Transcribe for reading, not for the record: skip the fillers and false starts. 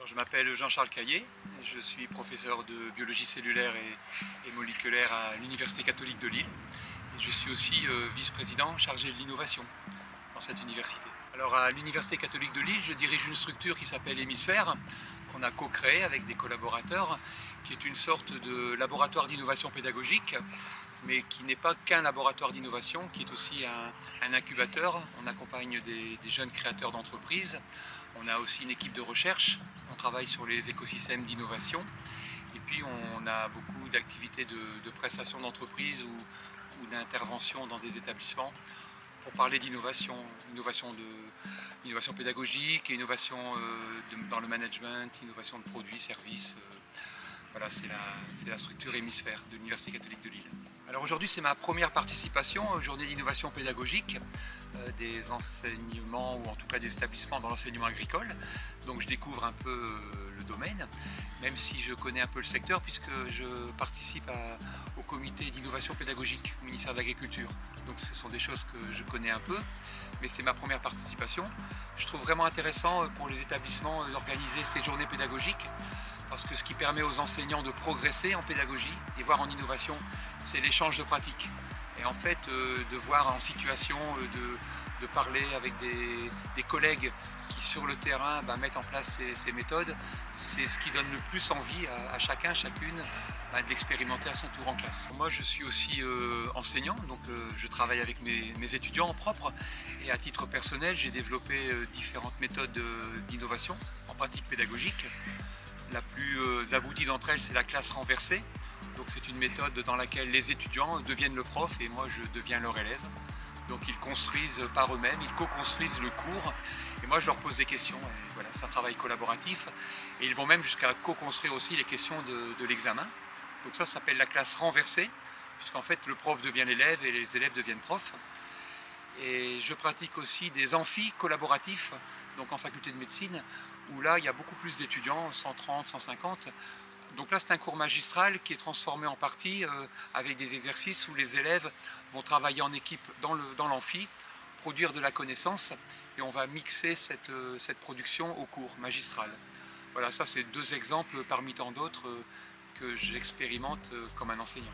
Alors, je m'appelle Jean-Charles Caillé, je suis professeur de biologie cellulaire et moléculaire à l'Université catholique de Lille. Et je suis aussi vice-président chargé de l'innovation dans cette université. Alors à l'Université catholique de Lille, je dirige une structure qui s'appelle Hémisphère, qu'on a co-créée avec des collaborateurs, qui est une sorte de laboratoire d'innovation pédagogique, mais qui n'est pas qu'un laboratoire d'innovation, qui est aussi un incubateur. On accompagne des jeunes créateurs d'entreprises. On a aussi une équipe de recherche, on travaille sur les écosystèmes d'innovation. Et puis on a beaucoup d'activités de prestation d'entreprise ou d'intervention dans des établissements pour parler d'innovation, innovation pédagogique, innovation dans le management, innovation de produits, services. Voilà, c'est la structure Hémisphère de l'Université catholique de Lille. Alors aujourd'hui, c'est ma première participation aux journées d'innovation pédagogique des enseignements, ou en tout cas des établissements dans l'enseignement agricole. Donc je découvre un peu le domaine, même si je connais un peu le secteur, puisque je participe au comité d'innovation pédagogique au ministère de l'Agriculture. Donc ce sont des choses que je connais un peu, mais c'est ma première participation. Je trouve vraiment intéressant pour les établissements d'organiser ces journées pédagogiques, parce que ce qui permet aux enseignants de progresser en pédagogie et voire en innovation, c'est l'échange de pratiques. Et en fait, de voir en situation, de parler avec des collègues qui sur le terrain mettent en place ces méthodes, c'est ce qui donne le plus envie à chacun, chacune, de l'expérimenter à son tour en classe. Moi je suis aussi enseignant, donc je travaille avec mes étudiants en propre, et à titre personnel j'ai développé différentes méthodes d'innovation en pratique pédagogique. La plus aboutie d'entre elles, c'est la classe renversée. Donc c'est une méthode dans laquelle les étudiants deviennent le prof et moi je deviens leur élève. Donc ils construisent par eux-mêmes, ils co-construisent le cours et moi je leur pose des questions. Et voilà, c'est un travail collaboratif et ils vont même jusqu'à co-construire aussi les questions de l'examen. Donc ça s'appelle la classe renversée, puisqu'en fait le prof devient l'élève et les élèves deviennent profs. Et je pratique aussi des amphis collaboratifs, donc en faculté de médecine, où là il y a beaucoup plus d'étudiants, 130, 150. Donc là c'est un cours magistral qui est transformé en partie avec des exercices où les élèves vont travailler en équipe dans l'amphi, produire de la connaissance, et on va mixer cette production au cours magistral. Voilà, ça c'est deux exemples parmi tant d'autres que j'expérimente comme un enseignant.